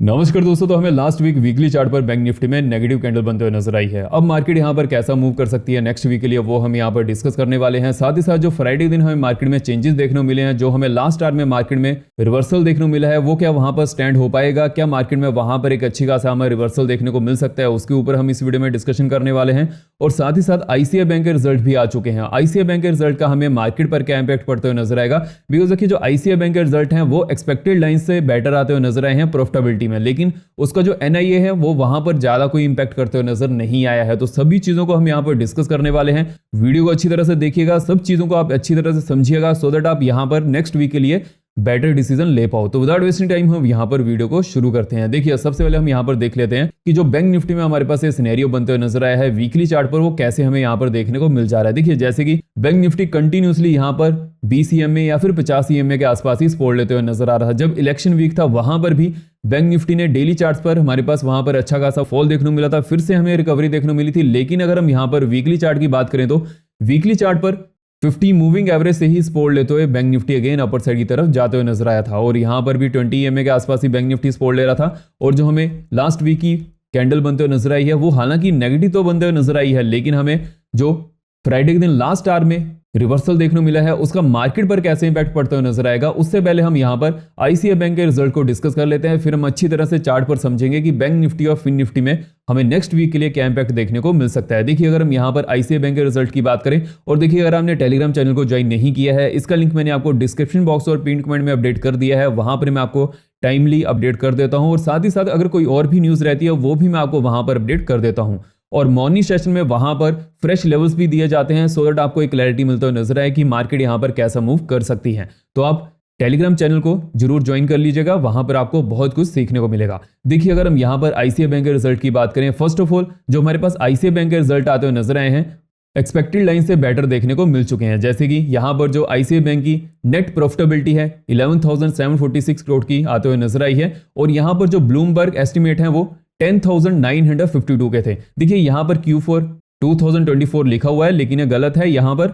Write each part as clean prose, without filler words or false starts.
नमस्कार दोस्तों। तो हमें लास्ट वीक वीकली चार्ट पर बैंक निफ्टी में नेगेटिव कैंडल बनते हुए नजर आई है। अब मार्केट यहां पर कैसा मूव कर सकती है नेक्स्ट वीक के लिए वो हम यहां पर डिस्कस करने वाले हैं। साथ ही साथ जो फ्राइडे दिन हमें मार्केट में चेंजेस देखने को मिले हैं, जो हमें लास्ट आवर में मार्केट में रिवर्सल देखने को मिला है, वो क्या वहां पर स्टैंड हो पाएगा, क्या मार्केट में वहां पर एक अच्छी खासा हमें रिवर्सल देखने को मिल सकता है, उसके ऊपर हम इस वीडियो में डिस्कशन करने वाले हैं। और साथ ही साथ आईसीआई बैंक के रिजल्ट भी आ चुके हैं। आईसीआई बैंक के रिजल्ट का हमें मार्केट पर क्या इंपैक्ट पड़ते हुए नजर आएगा, बिकॉज देखिए जो आईसीआई बैंक के रिजल्ट हैं वो एक्सपेक्टेड लाइन से बेटर आते हुए नजर आए हैं प्रॉफिटेबिलिटी में, लेकिन उसका जो एनआईए है वो वहां पर ज्यादा कोई इंपैक्ट करते हुए नजर नहीं आया है। तो सभी चीजों को हम यहां पर डिस्कस करने वाले हैं। वीडियो को अच्छी तरह से देखिएगा, सब चीजों को आप अच्छी तरह से समझिएगा, सो दैट आप यहां पर नेक्स्ट वीक के लिए बेटर डिसीजन ले पाओ। तो विदाउट वेस्टिंग टाइम हम यहां पर वीडियो को शुरू करते हैं। देखिए सबसे पहले हम यहां पर देख लेते हैं कि जो बैंक निफ्टी में हमारे पास ये सिनेरियो बनते हुए नजर आया है वीकली चार्ट पर, वो कैसे हमें यहां पर देखने को मिल जा रहा है। देखिए जैसे कि बैंक निफ्टी कंटिन्यूसली यहां पर 20 EMA या फिर 50 EMA के आसपास ही सपोर्ट लेते हुए नजर आ रहा है। जब इलेक्शन वीक था वहां पर भी बैंक निफ्टी ने डेली चार्ट्स पर हमारे पास वहां पर अच्छा खासा फॉल देखने को मिला था, फिर से हमें रिकवरी देखने को मिली थी। लेकिन अगर हम यहां पर वीकली चार्ट की बात करें तो वीकली चार्ट पर 50 मूविंग एवरेज से ही सपोर्ट लेते हुए bank Nifty again upper side की तरफ जाते हुए नजर आया था। और यहां पर भी 20 EMA के आसपास ही बैंक निफ्टी सपोर्ट ले रहा था। और जो हमें लास्ट वीक की कैंडल बनते हुए नजर आई है वो हालांकि नेगेटिव तो बनते हुए नजर आई है, लेकिन हमें जो फ्राइडे के दिन लास्ट आवर में रिवर्सल देखने को मिला है उसका मार्केट पर कैसे इंपैक्ट पड़ता हुआ नजर आएगा, उससे पहले हम यहां पर आईसीआई बैंक के रिजल्ट को डिस्कस कर लेते हैं। फिर हम अच्छी तरह से चार्ट पर समझेंगे कि बैंक निफ्टी और फिन निफ्टी में हमें नेक्स्ट वीक के लिए क्या इंपैक्ट देखने को मिल सकता है। देखिए अगर हम यहां पर आईसीआई बैंक के रिजल्ट की बात करें, और देखिए अगर आपने टेलीग्राम चैनल को ज्वाइन नहीं किया है, इसका लिंक मैंने आपको डिस्क्रिप्शन बॉक्स और पिन कमेंट में अपडेट कर दिया है, वहां पर मैं आपको टाइमली अपडेट कर देता हूं। और साथ ही साथ अगर कोई और भी न्यूज रहती है वो भी मैं आपको वहां पर अपडेट कर देता हूं। और मॉर्निंग सेशन में वहां पर फ्रेश लेवल्स भी दिए जाते हैं, सो दैट आपको एक क्लैरिटी मिलता हुआ नजर आए कि मार्केट यहां पर कैसा मूव कर सकती है। तो आप टेलीग्राम चैनल को जरूर ज्वाइन कर लीजिएगा, वहां पर आपको बहुत कुछ सीखने को मिलेगा। देखिए अगर हम यहां पर आईसीआई बैंक के रिजल्ट की बात करें, फर्स्ट ऑफ ऑल जो हमारे पास आईसीआई बैंक के रिजल्ट आते हुए नजर आए हैं एक्सपेक्टेड लाइन से बेटर देखने को मिल चुके हैं। जैसे कि यहां पर जो आईसीआई बैंक की नेट प्रॉफिटेबिलिटी है 11,746 करोड़ की आते हुए नजर आई है। और यहां पर जो ब्लूमबर्ग एस्टिमेट है वो 10,952 के थे। देखिए यहां पर Q4 2024 लिखा हुआ है, लेकिन ये गलत है। यहां पर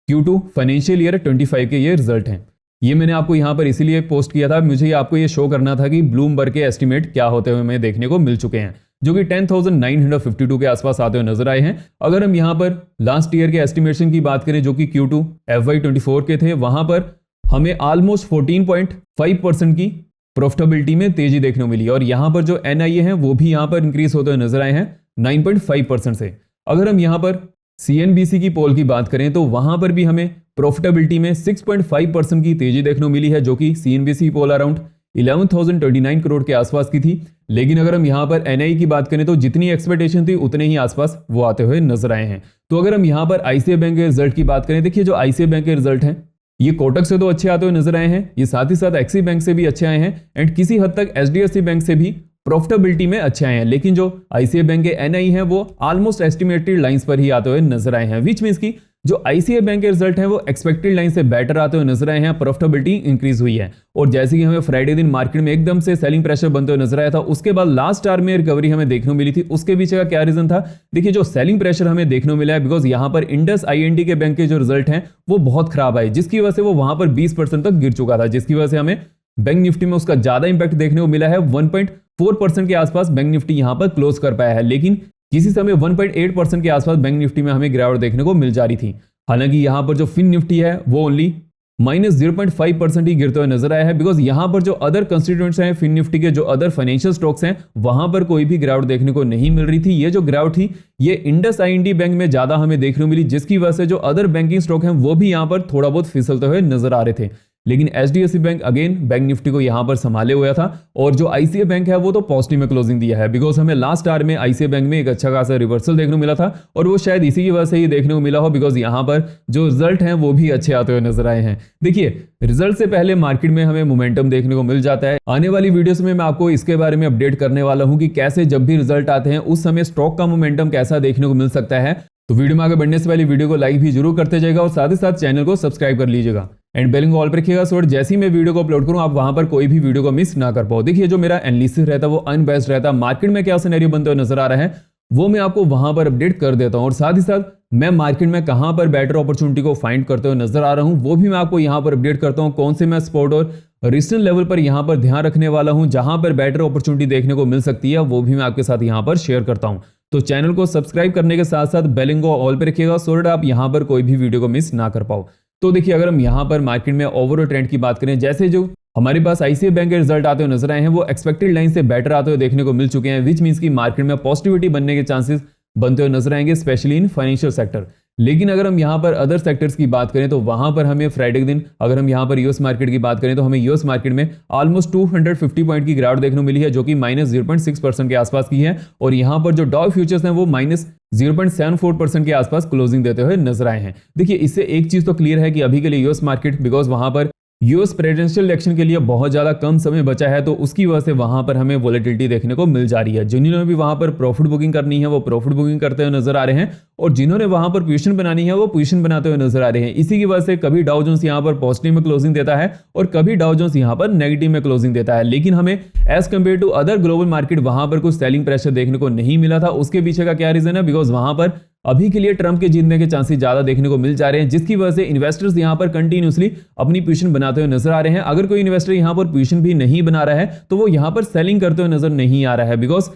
Q2 फाइनेंशियल ईयर 25 के ये रिजल्ट हैं। ये मैंने आपको यहां पर इसीलिए पोस्ट किया था, मुझे आपको ये शो करना था कि ब्लूमबर्ग के एस्टिमेट क्या होते हुए हमें देखने को मिल चुके हैं, जो कि 10,952 के आसपास आते हुए नजर आए हैं। अगर हम यहां पर लास्ट ईयर के एस्टिमेशन की बात करें जो कि Q2 FY24 के थे, वहां पर हमें ऑलमोस्ट 14.5% की प्रॉफिटेबिलिटी में तेजी देखने को मिली। और यहां पर जो एनआईए है वो भी यहां पर इंक्रीज होते हुए नजर आए हैं 9.5% से। अगर हम यहां पर सीएनबीसी की पोल की बात करें तो वहां पर भी हमें प्रॉफिटेबिलिटी में 6.5% की तेजी देखने को मिली है, जो कि सीएनबीसी पोल अराउंड 11,029 करोड़ के आसपास की थी। लेकिन अगर हम यहां पर एनआई की बात करें तो जितनी एक्सपेक्टेशन थी उतने ही आसपास वो आते हुए नजर आए हैं। तो अगर हम यहां पर आईसीआई बैंक के रिजल्ट की बात करें, देखिए जो आईसीआई बैंक के रिजल्ट हैं ये कोटक से तो अच्छे आते हुए नजर आए हैं, ये साथ ही साथ एक्सिस बैंक से भी अच्छे आए हैं, एंड किसी हद तक एचडीएफसी बैंक से भी प्रॉफिटेबिलिटी में अच्छे आए हैं। लेकिन जो आईसीआई बैंक के एनआई है वो ऑलमोस्ट एस्टिमेटेड लाइंस पर ही आते हुए नजर आए हैं, विच मींस की जो आईसीआई बैंक के रिजल्ट हैं वो एक्सपेक्टेड लाइन से बेटर आते हुए नजर आए हैं, प्रॉफिटेबिलिटी इंक्रीज हुई है। और जैसे कि हमें फ्राइडे दिन मार्केट में एकदम से सेलिंग प्रेशर बनते हुए नजर आया था, उसके बाद लास्ट आवर में रिकवरी हमें देखने को मिली थी। उसके पीछे का क्या रीजन था? देखिए जो सेलिंग प्रेशर हमें देखने को मिला है बिकॉज यहां पर इंडस आईएनडी के बैंक के जो रिजल्ट हैं वो बहुत खराब आए, जिसकी वजह से वो वहां पर 20% तक गिर चुका था, जिसकी वजह से हमें बैंक निफ्टी में उसका ज्यादा इंपैक्ट देखने को मिला है। 1.4% के आसपास बैंक निफ्टी यहां पर क्लोज कर पाया है, लेकिन किसी समय 1.8% के आसपास बैंक निफ्टी में हमें गिरावट देखने को मिल जा रही थी। हालांकि यहां पर जो फिन निफ्टी है वो ओनली -0.5% ही गिरते हुए नजर आया है, बिकॉज यहां पर जो अदर कंस्टिट्यूएंट्स हैं फिन निफ्टी के, जो अदर फाइनेंशियल स्टॉक्स हैं, वहां पर कोई भी गिरावट देखने को नहीं मिल रही थी। ये जो गिरावट थी ये इंडस आईएनडी बैंक में ज्यादा हमें देखने को मिली, जिसकी वजह से जो अदर बैंकिंग स्टॉक हैं वो भी यहां पर थोड़ा बहुत फिसलते हुए नजर आ रहे थे। लेकिन HDFC bank again bank Nifty को यहां पर संभाले हुआ था। और जो आईसीआई बैंक है वो तो पॉजिटिव में क्लोजिंग दिया है, बिकॉज हमें लास्ट आवर में आईसीआई बैंक में एक अच्छा खासा रिवर्सल देखने को मिला था, और वो शायद इसी की वजह से ही देखने को मिला हो, बिकॉज यहां पर जो रिजल्ट हैं वो भी अच्छे आते हुए नजर आए हैं। देखिए रिजल्ट से पहले मार्केट में हमें मोमेंटम देखने को मिल जाता है। आने वाली वीडियोस में मैं आपको इसके बारे में अपडेट करने वाला हूं कि कैसे जब भी रिजल्ट आते हैं उस समय स्टॉक का मोमेंटम कैसा देखने को मिल सकता है। तो वीडियो में आगे बढ़ने से पहले वीडियो को लाइक भी जरूर करते जाएगा, और साथ ही साथ चैनल को सब्सक्राइब कर लीजिएगा, एंड बेल को ऑल पर रखिएगा, सो जैसे ही मैं वीडियो को अपलोड करूं आप वहां पर कोई भी वीडियो को मिस ना कर पाओ। देखिए जो मेरा एनालिसिस रहता है वो अनबेस्ड रहता है, मार्केट में क्या सिनेरियो बनते हुए नजर आ रहा है वो मैं आपको वहां पर अपडेट कर देता हूं। और साथ ही साथ मैं मार्केट में कहां पर बेटर अपॉर्चुनिटी को फाइंड करते हुए नजर आ रहा हूं वो भी मैं आपको यहां पर अपडेट करता हूं। कौन से मैं स्पॉट और रीजनल लेवल पर यहाँ पर ध्यान रखने वाला हूँ, जहां पर बेटर अपॉर्चुनिटी देखने को मिल सकती है वो भी मैं आपके साथ यहाँ पर शेयर करता हूँ। तो चैनल को सब्सक्राइब करने के साथ साथ बेल को ऑल पे रखिएगा, सो दैट आप यहाँ पर कोई भी वीडियो को मिस ना कर पाओ। तो देखिए, अगर हम यहाँ पर मार्केट में ओवरऑल ट्रेंड की बात करें, जैसे जो हमारे पास आईसीआईसीआई बैंक के रिजल्ट आते हुए नजर आए हैं वो एक्सपेक्टेड लाइन से बेटर आते हुए देखने को मिल चुके हैं, विच मींस की मार्केट में पॉजिटिविटी बनने के चांसेस बनते हुए नजर आएंगे, स्पेशली इन फाइनेंशियल सेक्टर। लेकिन अगर हम यहाँ पर अदर सेक्टर्स की बात करें तो वहां पर हमें फ्राइडे के दिन अगर हम यहाँ पर यूएस मार्केट की बात करें तो हमें यूएस मार्केट में ऑलमोस्ट 250 पॉइंट की गिरावट देखने को मिली है, जो कि -0.6% के आसपास की है। और यहाँ पर जो डाउ फ्यूचर्स हैं वो -0.74% के आसपास क्लोजिंग देते हुए नजर आए हैं। देखिए, इससे एक चीज तो क्लियर है कि अभी के लिए यूएस मार्केट, बिकॉज वहां पर यूएस प्रेसिडेंशियल इलेक्शन के लिए बहुत ज्यादा कम समय बचा है, तो उसकी वजह से वहां पर हमें वोलेटिलिटी देखने को मिल जा रही है। जिन्होंने भी वहां पर प्रॉफिट बुकिंग करनी है वो प्रॉफिट बुकिंग करते हुए नजर आ रहे हैं, और जिन्होंने वहां पर पोजीशन बनानी है वो पोजीशन बनाते हुए नजर आ रहे हैं। इसी की वजह से कभी डाउ जोन्स यहां पर पॉजिटिव में क्लोजिंग देता है और कभी डाउ जोन्स यहां पर नेगेटिव में क्लोजिंग देता है। लेकिन हमें as compare to other global market वहां पर कुछ सेलिंग प्रेशर देखने को नहीं मिला था। उसके पीछे का क्या रीजन है? बिकॉज वहां पर अभी के लिए ट्रंप के जीतने के चांसेस ज्यादा देखने को मिल जा रहे हैं, जिसकी वजह से इन्वेस्टर्स यहां पर कंटिन्यूअसली अपनी पोजीशन बनाते हुए नजर आ रहे हैं। अगर कोई इन्वेस्टर यहां पर पोजीशन भी नहीं बना रहा है तो वो यहां पर सेलिंग करते हुए नजर नहीं आ रहा है, बिकॉज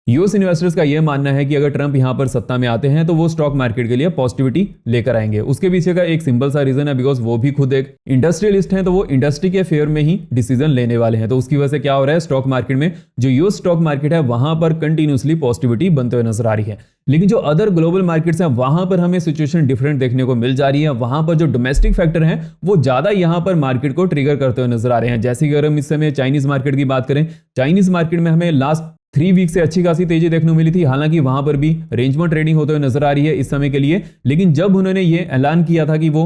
यूएस इन्वेस्टर्स का यह मानना है कि अगर ट्रंप यहां पर सत्ता में आते हैं तो वो स्टॉक मार्केट के लिए पॉजिटिविटी लेकर आएंगे। उसके पीछे का एक सिंपल सा रीजन है, बिकॉज वो भी खुद एक इंडस्ट्रियलिस्ट हैं, तो वो इंडस्ट्री के फेयर में ही डिसीजन लेने वाले हैं। तो उसकी वजह से क्या हो रहा है, स्टॉक मार्केट में जो यूएस स्टॉक मार्केट है वहां पर कंटिन्यूसली पॉजिटिविटी बनते हुए नजर आ रही है। लेकिन जो अदर ग्लोबल मार्केट्स हैं वहां पर हमें सिचुएशन डिफरेंट देखने को मिल जा रही है। वहां पर जो डोमेस्टिक फैक्टर हैं वो ज्यादा यहां पर मार्केट को ट्रिगर करते हुए नजर आ रहे हैं। जैसे कि अगर हम इस समय चाइनीज मार्केट की बात करें, चाइनीज मार्केट में हमें लास्ट 3 वीक से अच्छी खासी तेजी देखने को मिली थी। हालांकि वहां पर भी रेंज में ट्रेडिंग होते हुए नजर आ रही है इस समय के लिए। लेकिन जब उन्होंने ये ऐलान किया था कि वो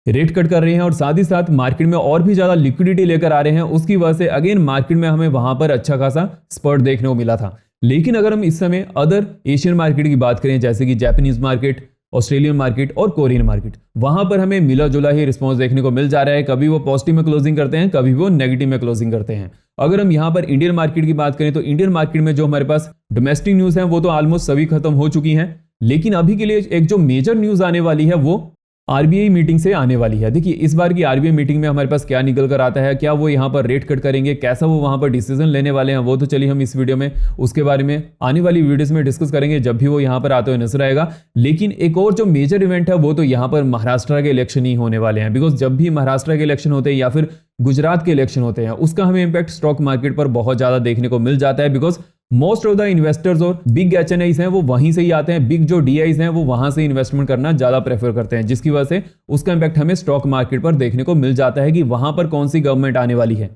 रेट कट कर रहे हैं और साथ ही साथ मार्केट में और भी ज्यादा लिक्विडिटी लेकर आ रहे हैं, उसकी वजह से अगेन मार्केट में हमें वहां पर अच्छा खासा स्पर्ट देखने को मिला था। लेकिन अगर हम इस समय अदर एशियन मार्केट की बात करें, जैसे कि जापानीज मार्केट, ऑस्ट्रेलियन मार्केट और कोरियन मार्केट, वहां पर हमें मिला जुला ही रिस्पांस देखने को मिल जा रहा है। कभी वो पॉजिटिव में क्लोजिंग करते हैं, कभी वो नेगेटिव में क्लोजिंग करते हैं। अगर हम यहां पर इंडियन मार्केट की बात करें तो इंडियन मार्केट में जो हमारे पास डोमेस्टिक न्यूज है वो तो ऑलमोस्ट सभी खत्म हो चुकी हैं। लेकिन अभी के लिए एक जो मेजर न्यूज आने वाली है वो आरबीआई मीटिंग से आने वाली है। देखिए, इस बार की आरबीआई मीटिंग में हमारे पास क्या निकल कर आता है, क्या वो यहाँ पर रेट कट करेंगे, कैसा वो वहां पर डिसीजन लेने वाले हैं, वो तो चलिए हम इस वीडियो में उसके बारे में आने वाली वीडियोस में डिस्कस करेंगे जब भी वो यहाँ पर आते हुए नजर आएगा। लेकिन एक और जो मेजर इवेंट है वो तो यहाँ पर महाराष्ट्र के इलेक्शन ही होने वाले हैं। बिकॉज जब भी महाराष्ट्र के इलेक्शन होते हैं या फिर गुजरात के इलेक्शन होते हैं, उसका हमें इंपैक्ट स्टॉक मार्केट पर बहुत ज्यादा देखने को मिल जाता है। Because most of the investors और बिग एचएनआईज हैं वो वहीं से ही आते हैं, बिग जो डीआईज हैं वो वहां से इन्वेस्टमेंट करना ज्यादा प्रेफर करते हैं, जिसकी वजह से उसका इंपैक्ट हमें स्टॉक मार्केट पर देखने को मिल जाता है कि वहां पर कौन सी गवर्नमेंट आने वाली है।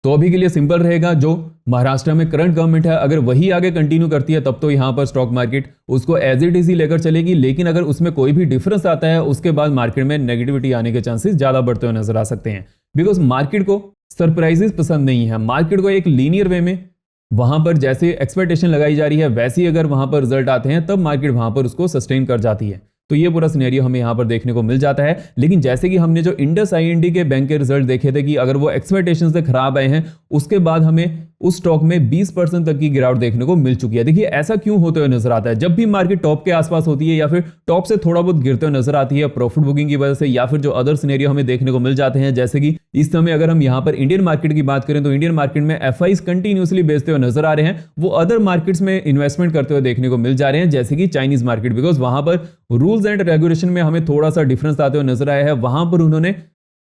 तो अभी के लिए सिंपल रहेगा, जो महाराष्ट्र में करंट गवर्नमेंट है अगर वही आगे कंटिन्यू करती है तब तो यहां पर स्टॉक मार्केट उसको एज इट इज ही लेकर चलेगी। लेकिन अगर उसमें कोई भी डिफरेंस आता है उसके बाद मार्केट में नेगेटिविटी आने के चांसेस ज्यादा बढ़ते हुए नजर आ सकते हैं। बिकॉज मार्केट को सरप्राइजेस पसंद नहीं है, मार्केट को एक लीनियर वे में वहां पर जैसे एक्सपेक्टेशन लगाई जा रही है वैसे ही अगर वहां पर रिजल्ट आते हैं तब मार्केट वहां पर उसको सस्टेन कर जाती है। तो ये पूरा सिनेरियो हमें यहां पर देखने को मिल जाता है। लेकिन जैसे कि हमने जो इंडस आईएनडी के बैंक के रिजल्ट देखे थे कि अगर वो एक्सपेक्टेशन से खराब आए हैं उसके बाद हमें उस स्टॉक में 20% तक की गिरावट देखने को मिल चुकी है। देखिए, ऐसा क्यों होते हुए नजर आता है? जब भी मार्केट टॉप के आसपास होती है या फिर टॉप से थोड़ा बहुत गिरते हुए नजर आती है प्रॉफिट बुकिंग की वजह से, या फिर जो अदर सिनेरियो हमें देखने को मिल जाते हैं, जैसे कि इस समय अगर हम यहां पर इंडियन मार्केट की बात करें तो इंडियन मार्केट में एफआईज कंटिन्यूअसली बेचते हुए नजर आ रहे हैं, वो अदर मार्केट्स में इन्वेस्टमेंट करते हुए देखने को मिल जा रहे हैं, जैसे कि चाइनीज मार्केट। बिकॉज वहां पर रूल्स एंड रेगुलेशन में हमें थोड़ा सा डिफरेंस आते हुए नजर आया है। वहां पर उन्होंने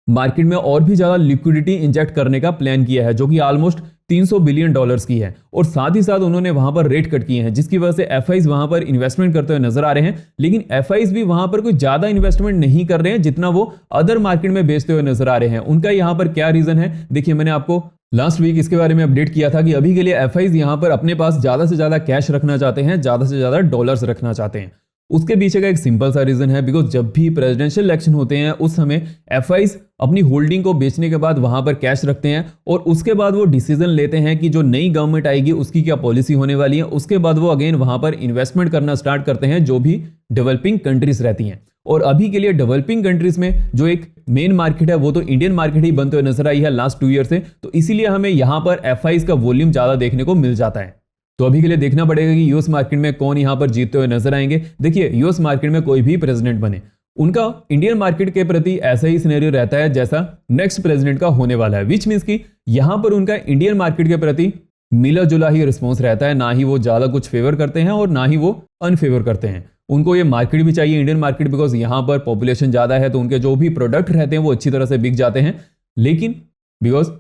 मार्केट में और भी ज्यादा लिक्विडिटी इंजेक्ट करने का प्लान किया है, जो कि ऑलमोस्ट $300 बिलियन की है। और साथ ही साथ उन्होंने वहां पर रेट कट किए हैं, जिसकी वजह से एफआईज वहां पर इन्वेस्टमेंट करते हुए नजर आ रहे हैं। लेकिन एफआईज भी वहां पर कोई ज्यादा इन्वेस्टमेंट नहीं कर रहे हैं जितना वो अदर मार्केट में बेचते हुए नजर आ रहे हैं। उनका यहां पर क्या रीजन है? देखिए, मैंने आपको लास्ट वीक इसके बारे में अपडेट किया था कि अभी के लिए एफआईज यहां पर अपने पास ज्यादा से ज्यादा कैश रखना चाहते हैं, ज्यादा से ज्यादा डॉलर्स रखना चाहते हैं। उसके पीछे का एक सिंपल सा रीजन है, बिकॉज जब भी प्रेसिडेंशियल इलेक्शन होते हैं उस समय एफआईज अपनी होल्डिंग को बेचने के बाद वहां पर कैश रखते हैं और उसके बाद वो डिसीजन लेते हैं कि जो नई गवर्नमेंट आएगी उसकी क्या पॉलिसी होने वाली है। उसके बाद वो अगेन वहां पर इन्वेस्टमेंट करना स्टार्ट करते हैं जो भी डेवलपिंग कंट्रीज रहती हैं। और अभी के लिए डेवलपिंग कंट्रीज में जो एक मेन मार्केट है वो तो इंडियन मार्केट ही बनते हुए नजर आई है लास्ट 2 ईयर से। तो इसीलिए हमें यहां पर एफआईज का वॉल्यूम ज्यादा देखने को मिल जाता है। तो अभी के लिए देखना पड़ेगा कि यूएस मार्केट में कौन यहां पर जीतते हुए नजर आएंगे। देखिए, यूएस मार्केट में कोई भी प्रेसिडेंट बने उनका इंडियन मार्केट के प्रति ऐसा ही सिनेरियो रहता है जैसा नेक्स्ट प्रेसिडेंट का होने वाला है, विच मीन्स कि यहां पर उनका इंडियन मार्केट के प्रति मिला जुला ही रिस्पॉन्स रहता है, ना ही वो ज्यादा कुछ फेवर करते हैं और ना ही वो अनफेवर करते हैं। उनको ये मार्केट भी चाहिए इंडियन मार्केट, बिकॉज यहाँ पर पॉपुलेशन ज्यादा है तो उनके जो भी प्रोडक्ट रहते हैं वो अच्छी तरह से बिक जाते हैं। लेकिन because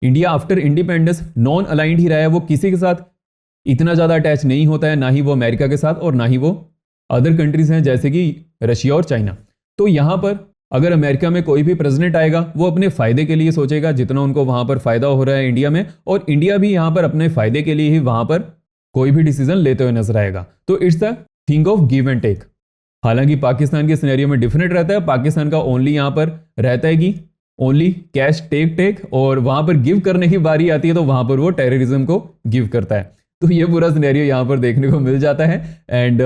India after independence non aligned ही रहा है, वो किसी के साथ इतना ज्यादा अटैच नहीं होता है, ना ही वो अमेरिका के साथ और ना ही वो अदर कंट्रीज हैं जैसे कि रशिया और चाइना। तो यहां पर अगर अमेरिका में कोई भी प्रेसिडेंट आएगा वो अपने फायदे के लिए सोचेगा, जितना उनको वहां पर फायदा हो रहा है इंडिया में, और इंडिया भी यहां पर अपने फायदे के लिए ही वहां पर कोई भी डिसीजन लेते हुए नजर आएगा। तो it's a thing of give and take. हालांकि पाकिस्तान के सिनेरियो में डिफरेंट रहता है, पाकिस्तान का ओनली यहां पर रहता है कि ओनली कैश टेक, और वहां पर गिव करने की बारी आती है तो वहां पर वो टेररिज्म को गिव करता है। तो ये पूरा सिनेरियो यहां पर देखने को मिल जाता है। एंड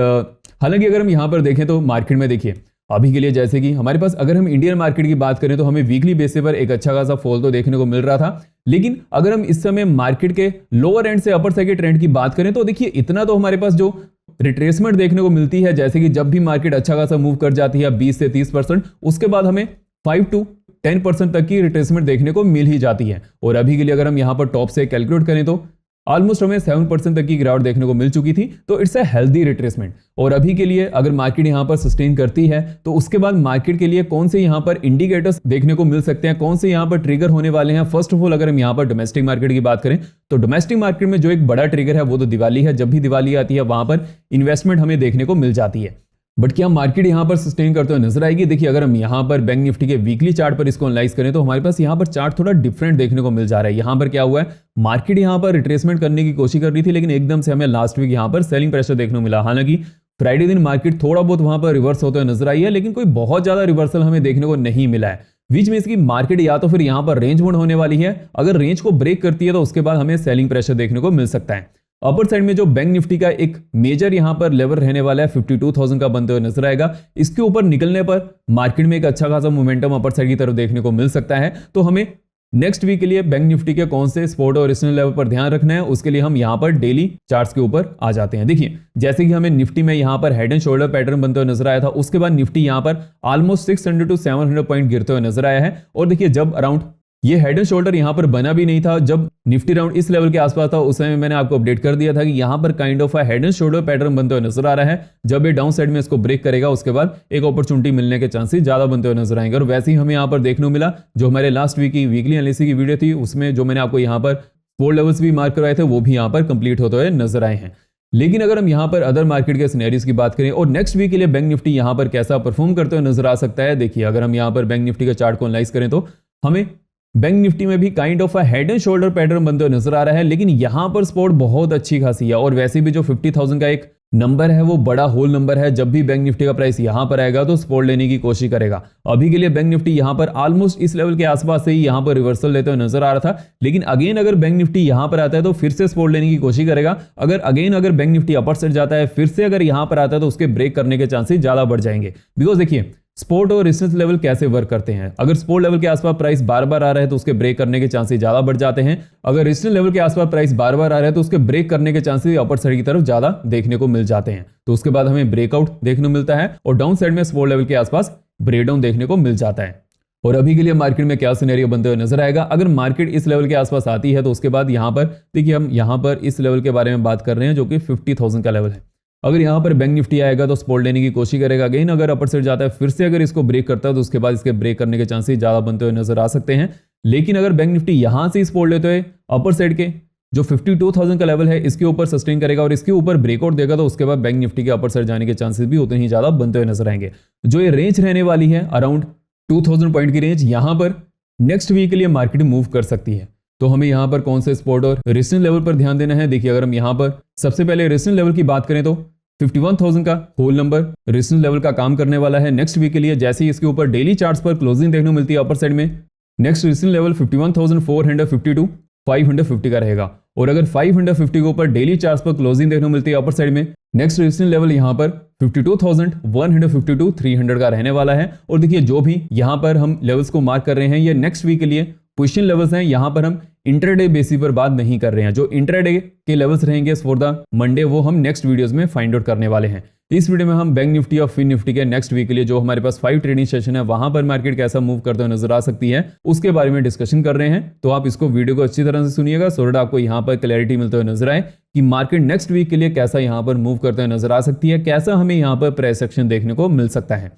हालांकि अगर हम यहां पर देखें तो मार्केट में देखिए अभी के लिए, जैसे कि हमारे पास अगर हम इंडियन मार्केट की बात करें तो हमें वीकली बेसिस पर एक अच्छा खासा फॉल तो देखने को मिल रहा था। लेकिन अगर हम इस समय मार्केट के लोअर एंड से अपर साइड के ट्रेंड की बात करें तो देखिए इतना तो हमारे पास जो रिट्रेसमेंट देखने को मिलती है, जैसे कि जब भी मार्केट अच्छा खासा मूव कर जाती है 20 से 30%, उसके बाद हमें 5 to 10% तक की रिट्रेसमेंट देखने को मिल ही जाती है। और अभी के लिए अगर हम यहां पर टॉप से कैलकुलेट करें तो ऑलमोस्ट हमें 7% तक की गिरावट देखने को मिल चुकी थी। तो इट्स अ हेल्दी रिट्रेसमेंट। और अभी के लिए अगर मार्केट यहां पर सस्टेन करती है तो उसके बाद मार्केट के लिए कौन से यहां पर इंडिकेटर्स देखने को मिल सकते हैं, कौन से यहां पर ट्रिगर होने वाले हैं। फर्स्ट ऑफ ऑल अगर हम यहां पर डोमेस्टिक मार्केट की बात करें तो डोमेस्टिक मार्केट में जो एक बड़ा ट्रिगर है वो तो दिवाली है। जब भी दिवाली आती है वहां पर इन्वेस्टमेंट हमें देखने को मिल जाती है। बट क्या मार्केट यहां पर सस्टेन करते हुए नजर आएगी? देखिए अगर हम यहां पर बैंक निफ्टी के वीकली चार्ट पर इसको एनालाइज करें तो हमारे पास यहां पर चार्ट थोड़ा डिफरेंट देखने को मिल जा रहा है। यहां पर क्या हुआ है, मार्केट यहां पर रिट्रेसमेंट करने की कोशिश कर रही थी, लेकिन एकदम से हमें लास्ट वीक यहां पर सेलिंग प्रेशर देखने को मिला। हालांकि फ्राइडे दिन मार्केट थोड़ा बहुत वहां पर रिवर्स होते हुए नजर आई है, लेकिन कोई बहुत ज्यादा रिवर्सल हमें देखने को नहीं मिला है। विच मींस की मार्केट या तो फिर यहां पर रेंज बाउंड होने वाली है, अगर रेंज को ब्रेक करती है तो उसके बाद हमें सेलिंग प्रेशर देखने को मिल सकता है। अपर साइड में जो बैंक निफ्टी का एक मेजर यहां पर लेवल रहने वाला है 52,000 का बनते हुए नजर आएगा। इसके ऊपर निकलने पर मार्केट में एक अच्छा खासा मोमेंटम अपर साइड की तरफ देखने को मिल सकता है। तो हमें नेक्स्ट वीक के लिए बैंक निफ्टी के कौन से सपोर्ट और रेजिस्टेंस लेवल पर ध्यान रखना है, उसके लिए हम यहां पर डेली चार्ट्स के ऊपर आ जाते हैं। देखिए जैसे कि हमें निफ्टी में यहां पर हेड एंड शोल्डर पैटर्न बनते हुए नजर आया था, उसके बाद निफ्टी यहां पर ऑलमोस्ट 600 to 700 पॉइंट गिरते हुए नजर आया है। और देखिए जब अराउंड ये हेड एंड शोल्डर यहां पर बना भी नहीं था, जब निफ्टी राउंड इस लेवल के आसपास था, उस समय मैंने आपको अपडेट कर दिया था कि यहां पर kind of head and shoulder pattern बनते हुए नजर आ रहा है। जब ये डाउन साइड में इसको ब्रेक करेगा उसके बाद एक अपॉर्चुनिटी मिलने के चांसेस ज्यादा बनते हुए नजर आएंगे। और वैसे ही हमें यहां पर देखने को मिला, जो हमारे लास्ट वीक की वीकली एनालिसिस की वीडियो थी उसमें जो मैंने आपको यहां पर सपोर्ट लेवल्स भी मार्क करवाए थे वो भी यहां पर कंप्लीट होते हुए नजर आए हैं। लेकिन अगर हम यहां पर अदर मार्केट के सिनेरियोज की बात करें और नेक्स्ट वीक के लिए बैंक निफ्टी यहां पर कैसा परफॉर्म करते हुए नजर आ सकता है, देखिए अगर हम यहां पर बैंक निफ्टी का चार्ट को एनालाइज करें तो हमें बैंक निफ्टी में भी kind of a head and shoulder pattern बनते हुए नजर आ रहा है, लेकिन यहां पर सपोर्ट बहुत अच्छी खासी है। और वैसे भी जो 50,000 का एक नंबर है वो बड़ा होल नंबर है। जब भी बैंक निफ्टी का प्राइस यहां पर आएगा तो सपोर्ट लेने की कोशिश करेगा। अभी के लिए बैंक निफ्टी यहां पर ऑलमोस्ट इस लेवल के आसपास से ही यहां पर रिवर्सल लेते हुए नजर आ रहा था, लेकिन अगेन अगर बैंक निफ्टी यहां पर आता है तो फिर से सपोर्ट लेने की कोशिश करेगा। अगर बैंक निफ्टी अपर साइड जाता है, फिर से अगर यहां पर आता है तो उसके ब्रेक करने के चांसेस ज्यादा बढ़ जाएंगे। बिकॉज देखिए सपोर्ट और रेजिस्टेंस लेवल कैसे वर्क करते हैं, अगर सपोर्ट लेवल के आसपास प्राइस बार बार आ रहा है तो उसके ब्रेक करने के चांसेस ज्यादा बढ़ जाते हैं। अगर रेजिस्टेंस लेवल के आसपास प्राइस बार बार आ रहा है तो उसके ब्रेक करने के चांसेस अपर साइड की तरफ ज्यादा देखने को मिल जाते हैं। तो उसके बाद हमें ब्रेकआउट देखने को मिलता है और डाउन साइड में सपोर्ट लेवल के आसपास ब्रेकडाउन देखने को मिल जाता है। और अभी के लिए मार्केट में क्या सिनेरियो बनते हुए नजर आएगा, अगर मार्केट इस लेवल के आसपास आती है तो उसके बाद यहां पर देखिए हम यहां पर इस लेवल के बारे में बात कर रहे हैं जो कि 50,000 का लेवल है। अगर यहां पर बैंक निफ्टी आएगा तो सपोर्ट लेने की कोशिश करेगा। अगेन अगर अपर साइड जाता है फिर से अगर इसको ब्रेक करता है तो उसके बाद इसके ब्रेक करने के चांसेस ज्यादा बनते हुए नजर आ सकते हैं। लेकिन अगर बैंक निफ्टी यहां से सपोर्ट लेते हुए अपर साइड के जो 52,000 का लेवल है इसके ऊपर सस्टेन करेगा और इसके ऊपर ब्रेकआउट देगा तो उसके बाद बैंक निफ्टी के अपर साइड जाने के चांसेस भी उतने ही ज्यादा बनते हुए नजर आएंगे। जो ये रेंज रहने वाली है अराउंड 2000 पॉइंट की रेंज, यहां पर नेक्स्ट वीक के लिए मार्केट मूव कर सकती है। तो हमें यहां पर कौन से सपोर्ट और रेजिस्टेंस लेवल पर ध्यान देना है? देखिए अगर हम यहां पर सबसे पहले रेजिस्टेंस लेवल की बात करें तो 51,000 का होल नंबर रेजिस्टेंस लेवल का काम करने वाला है नेक्स्ट वीक के लिए। जैसे ही इसके ऊपर डेली चार्ट्स पर क्लोजिंग देखने को मिलती है अपर साइड में, नेक्स्ट रेजिस्टेंस लेवल 51,450 to 550 का रहेगा। और अगर 550 के ऊपर डेली चार्ट्स पर क्लोजिंग देखने को मिलती है अपर साइड में, नेक्स्ट रेजिस्टेंस लेवल यहां पर 52,150 to 300 का रहने वाला है। और देखिए जो भी यहां पर हम लेवल्स को मार्क कर रहे हैं ये नेक्स्ट वीक के लिए पोजीशन लेवल्स हैं। यहां पर हम इंटरडे बेसिस पर बात नहीं कर रहे हैं। जो इंटरडे के लेवल्स रहेंगे फॉर द मंडे वो हम नेक्स्ट वीडियोस में फाइंड आउट करने वाले हैं। इस वीडियो में हम बैंक निफ्टी और फिन निफ्टी के नेक्स्ट वीक के लिए जो हमारे पास 5 ट्रेडिंग सेशन है वहां पर मार्केट कैसा मूव करते हुए नजर आ सकती है उसके बारे में डिस्कशन कर रहे हैं। तो आप इसको वीडियो को अच्छी तरह से सुनिएगा सो दैट आपको यहाँ पर क्लैरिटी मिलते हुए नजर आए कि मार्केट नेक्स्ट वीक के लिए कैसा यहाँ पर मूव करते हुए नजर आ सकती है, कैसा हमें यहाँ पर प्राइस एक्शन देखने को मिल सकता है।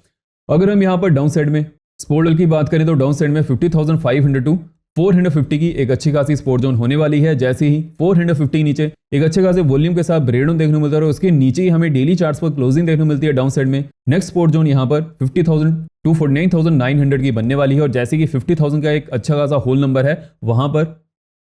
अगर हम यहाँ पर डाउन साइड में सपोर्ट लेवल की बात करें तो डाउन साइड में 50,500 टू 450 की एक अच्छी खासी सपोर्ट जोन होने वाली है। जैसे ही 450 नीचे एक अच्छे खासे वॉल्यूम के साथ ब्रेकडाउन देखने को मिलता है और उसके नीचे ही हमें डेली चार्ट्स पर क्लोजिंग देखने को मिलती है डाउन साइड में। नेक्स्ट सपोर्ट जोन यहाँ पर 50,000 टू 49,900 की बनने वाली है और जैसे कि 50,000 का एक अच्छा खासा होल नंबर है वहां पर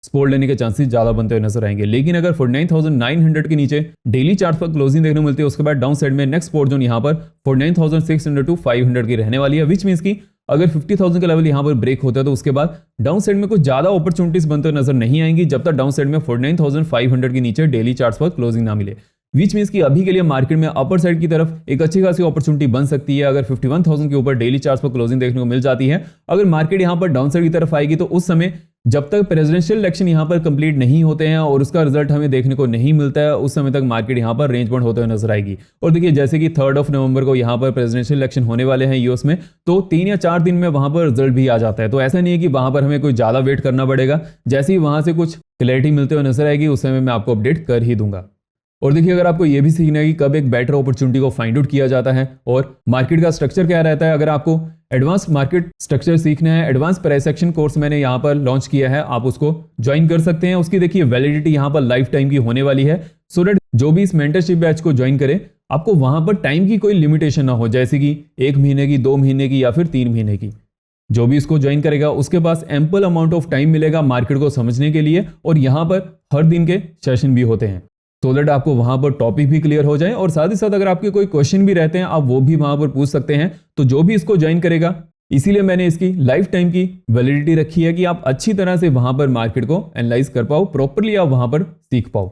सपोर्ट लेने के चांसेस ज्यादा बनते हुए नजर आएंगे। लेकिन अगर 49,900 के नीचे डेली चार्ट पर क्लोजिंग देखने को मिलती है उसके बाद डाउन साइड में नेक्स्ट सपोर्ट जोन यहाँ पर 49,600 टू 500 की रहने वाली है। विच मींस की अगर 50,000 का लेवल यहाँ पर ब्रेक होता है तो उसके बाद डाउन साइड में कुछ ज्यादा अपॉर्चुनिटीज बनते हुए नजर नहीं आएंगी जब तक डाउन साइड में 49,500 के नीचे डेली चार्ट्स पर क्लोजिंग ना मिले। विच मींस की अभी के लिए मार्केट में अपर साइड की तरफ एक अच्छी खासी अपॉर्चुनिटी बन सकती है अगर 51,000 के ऊपर डेली चार्ट्स पर क्लोजिंग देखने को मिल जाती है। अगर मार्केट यहाँ पर डाउन साइड की तरफ आएगी तो उस समय जब तक प्रेसिडेंशियल इलेक्शन यहाँ पर कंप्लीट नहीं होते हैं और उसका रिजल्ट हमें देखने को नहीं मिलता है उस समय तक मार्केट यहाँ पर रेंज बाउंड होते हुए नजर आएगी। और देखिए जैसे कि 3 नवंबर को यहाँ पर प्रेसिडेंशियल इलेक्शन होने वाले हैं यूएस में, तो 3 या 4 दिन में वहां पर रिजल्ट भी आ जाता है। तो ऐसा नहीं है कि वहां पर हमें कोई ज्यादा वेट करना पड़ेगा, जैसे ही वहां से कुछ क्लैरिटी मिलते हुए नजर आएगी उस समय मैं आपको अपडेट कर ही दूंगा। और देखिए अगर आपको ये भी सीखना है कि कब एक बेटर अपॉर्चुनिटी को फाइंड आउट किया जाता है और मार्केट का स्ट्रक्चर क्या रहता है, अगर आपको एडवांस मार्केट स्ट्रक्चर सीखना है, एडवांस प्राइस एक्शन कोर्स मैंने यहाँ पर लॉन्च किया है, आप उसको ज्वाइन कर सकते हैं। उसकी देखिए वैलिडिटी यहाँ पर लाइफ टाइम की होने वाली है सो दैट जो भी इस मेंटरशिप बैच को ज्वाइन करे आपको वहां पर टाइम की कोई लिमिटेशन ना हो, जैसे कि 1 महीने की, 2 महीने की या फिर 3 महीने की। जो भी इसको ज्वाइन करेगा उसके पास एम्पल अमाउंट ऑफ टाइम मिलेगा मार्केट को समझने के लिए और यहाँ पर हर दिन के सेशन भी होते हैं सो दैट आपको वहां पर टॉपिक भी क्लियर हो जाए और साथ ही साथ अगर आपके कोई क्वेश्चन भी रहते हैं आप वो भी वहां पर पूछ सकते हैं। तो जो भी इसको ज्वाइन करेगा, इसीलिए मैंने इसकी लाइफ टाइम की वैलिडिटी रखी है कि आप अच्छी तरह से वहां पर मार्केट को एनालाइज कर पाओ, प्रॉपरली आप वहां पर सीख पाओ।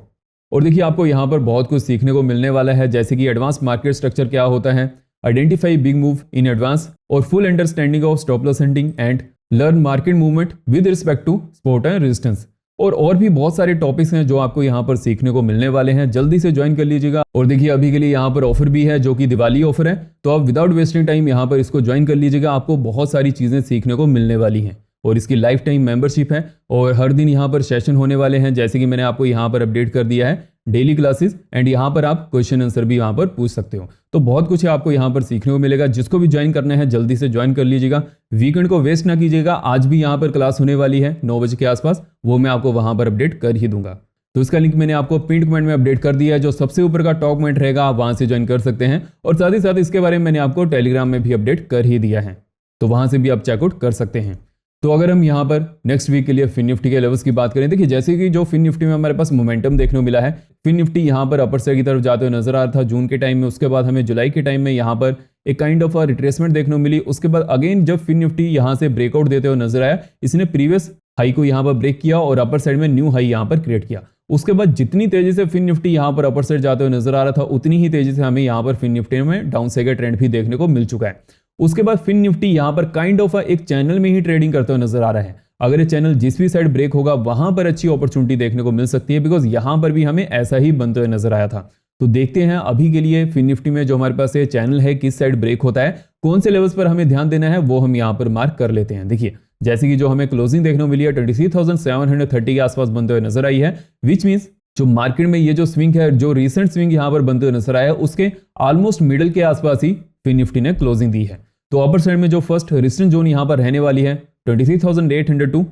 और देखिए आपको यहाँ पर बहुत कुछ सीखने को मिलने वाला है, जैसे कि एडवांस मार्केट स्ट्रक्चर क्या होता है, identify big move in advance और full understanding of stop loss hunting and learn market movement with respect to support and resistance. और भी बहुत सारे टॉपिक्स हैं जो आपको यहाँ पर सीखने को मिलने वाले हैं, जल्दी से ज्वाइन कर लीजिएगा। और देखिए अभी के लिए यहाँ पर ऑफर भी है जो कि दिवाली ऑफर है, तो आप विदाउट वेस्टिंग टाइम यहाँ पर इसको ज्वाइन कर लीजिएगा। आपको बहुत सारी चीजें सीखने को मिलने वाली हैं और इसकी लाइफ टाइम मेंबरशिप है और हर दिन यहाँ पर सेशन होने वाले हैं, जैसे कि मैंने आपको यहाँ पर अपडेट कर दिया है, डेली क्लासेस एंड यहाँ पर आप क्वेश्चन आंसर भी यहाँ पर पूछ सकते हो। तो बहुत कुछ है आपको यहाँ पर सीखने को मिलेगा। जिसको भी ज्वाइन करना है जल्दी से ज्वाइन कर लीजिएगा, वीकेंड को वेस्ट ना कीजिएगा। आज भी यहाँ पर क्लास होने वाली है 9 बजे के आसपास, वो मैं आपको वहां पर अपडेट कर ही दूंगा। तो इसका लिंक मैंने आपको पिन कमेंट में अपडेट कर दिया है, जो सबसे ऊपर का टॉप कमेंट रहेगा आप वहां से ज्वाइन कर सकते हैं। और साथ ही साथ इसके बारे में मैंने आपको टेलीग्राम में भी अपडेट कर ही दिया है, तो वहां से भी आप चेकआउट कर सकते हैं। तो अगर हम यहाँ पर नेक्स्ट वीक के लिए फिन निफ्टी के लेवल्स की बात करें, देखिए जैसे कि जो फिन निफ्टी में हमारे पास मोमेंटम देखने को मिला है, फिन निफ्टी यहाँ पर अपर साइड की तरफ जाते हुए नजर आ रहा था जून के टाइम में, उसके बाद हमें जुलाई के टाइम में यहाँ पर एक काइंड ऑफ रिट्रेसमेंट देखने को मिली। उसके बाद अगेन जब फिन निफ्टी यहाँ से ब्रेकआउट देते हुए नजर आया, इसने प्रीवियस हाई को यहाँ पर ब्रेक किया और अपर साइड में न्यू हाई यहाँ पर क्रिएट किया। उसके बाद जितनी तेजी से फिन निफ्टी यहाँ पर अपर साइड जाते हुए नजर आ रहा था, उतनी ही तेजी से हमें यहाँ पर फिन निफ्टी में डाउन साइड का ट्रेंड भी देखने को मिल चुका है। उसके बाद फिन निफ्टी यहाँ पर काइंड ऑफ एक चैनल में ही ट्रेडिंग करते हुए नजर आ रहा है। अगर ये चैनल जिस भी साइड ब्रेक होगा वहां पर अच्छी अपॉर्चुनिटी देखने को मिल सकती है, बिकॉज यहां पर भी हमें ऐसा ही बनते हुए नजर आया था। तो देखते हैं अभी के लिए फिन निफ्टी में जो हमारे पास ये चैनल है किस साइड ब्रेक होता है, कौन से लेवल्स पर हमें ध्यान देना है वो हम यहाँ पर मार्क कर लेते हैं। देखिए जैसे कि जो हमें क्लोजिंग देखने को मिली है 23,730 के आसपास बनते हुए नजर आई है, विच मीन्स जो मार्केट में ये जो स्विंग है, जो रिसेंट स्विंग यहाँ पर बनते हुए नजर आया, उसके ऑलमोस्ट मिडल के आसपास ही फिन निफ्टी ने क्लोजिंग दी है। तो अपर साइड में जो फर्स्ट रेजिस्टेंस जोन यहाँ पर रहने वाली है 23,800 टू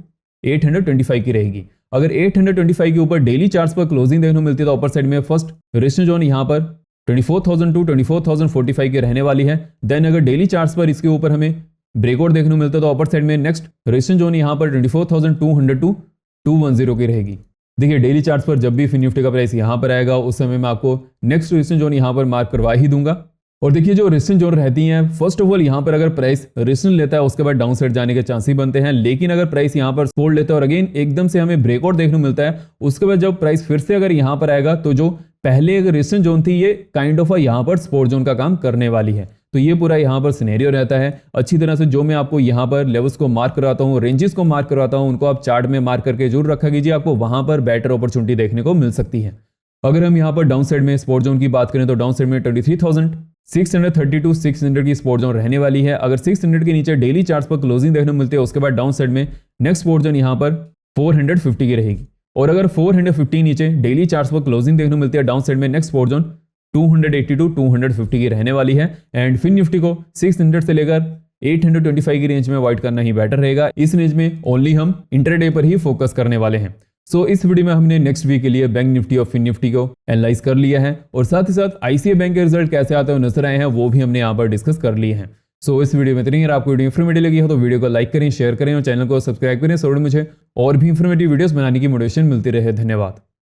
825 की रहेगी। अगर 825 के ऊपर डेली चार्ट्स पर क्लोजिंग देखने को मिलती है तो अपर साइड में फर्स्ट रेजिस्टेंस जोन यहाँ पर 24,000 टू 24,045 की रहने वाली है। देन अगर डेली चार्ट्स पर इसके ऊपर हमें ब्रेकआउट देखने को मिलता है तो अपर साइड में नेक्स्ट रेजिस्टेंस जोन यहाँ पर 24,200 टू 210 की रहेगी। देखिए डेली चार्ट्स पर जब भी फिन निफ्टी का प्राइस यहाँ पर आएगा उस समय मैं आपको नेक्स्ट रेजिस्टेंस जोन यहाँ पर मार्क करवा ही दूंगा। और देखिए जो रेजिस्टेंस जोन रहती हैं, फर्स्ट ऑफ ऑल यहाँ पर अगर प्राइस रेजिस्टेंस लेता है उसके बाद डाउन साइड जाने के चांस ही बनते हैं। लेकिन अगर प्राइस यहाँ पर सपोर्ट लेता है और अगेन एकदम से हमें ब्रेकआउट देखने को मिलता है, उसके बाद जब प्राइस फिर से अगर यहाँ पर आएगा तो जो पहले अगर रेजिस्टेंस जोन थी ये काइंड ऑफ यहाँ पर सपोर्ट जोन का काम करने वाली है। तो ये पूरा यहाँ पर सिनेरियो रहता है। अच्छी तरह से जो मैं आपको यहाँ पर लेवल्स को मार्क करवाता हूँ, रेंजेस को मार्क करवाता हूँ, उनको आप चार्ट में मार्क करके जरूर रखा कीजिए, आपको वहां पर बेटर अपॉर्चुनिटी देखने को मिल सकती है। अगर हम यहाँ पर डाउन साइड में स्पॉट जोन की बात करें तो डाउन साइड में 23,630 टू 600 की स्पॉट जोन रहने वाली है। अगर 600 के नीचे डेली चार्ट्स पर क्लोजिंग देखने को मिलती है, उसके बाद डाउन साइड में नेक्स्ट स्पॉट जोन यहाँ पर 450 की रहेगी। और अगर 450 नीचे डेली चार्ट्स पर क्लोजिंग देखने को मिलती है, डाउन साइड में नेक्स्ट स्पॉट जोन 280 टू 250 की रहने वाली है। एंड फिन निफ्टी को 600 से लेकर 825 की रेंज में अवॉइड करना ही बेटर रहेगा। इस रेंज में ओनली हम इंटरडे पर ही फोकस करने वाले हैं। सो इस वीडियो में हमने नेक्स्ट वीक के लिए बैंक निफ्टी और फिन निफ्टी को एनालाइज कर लिया है और साथ ही साथ आईसीआईसीआई बैंक के रिजल्ट कैसे आते हुए नजर आए हैं वो भी हमने यहाँ पर डिस्कस कर लिए हैं। सो इस वीडियो में इतनी ही। आपको वीडियो इन्फॉर्मेटिव लगी हो तो वीडियो को लाइक करें, शेयर करें और चैनल को सब्सक्राइब करें। सो मुझे और भी इन्फॉर्मेटिव वीडियोस बनाने की मोटिवेशन मिलती रहे। धन्यवाद।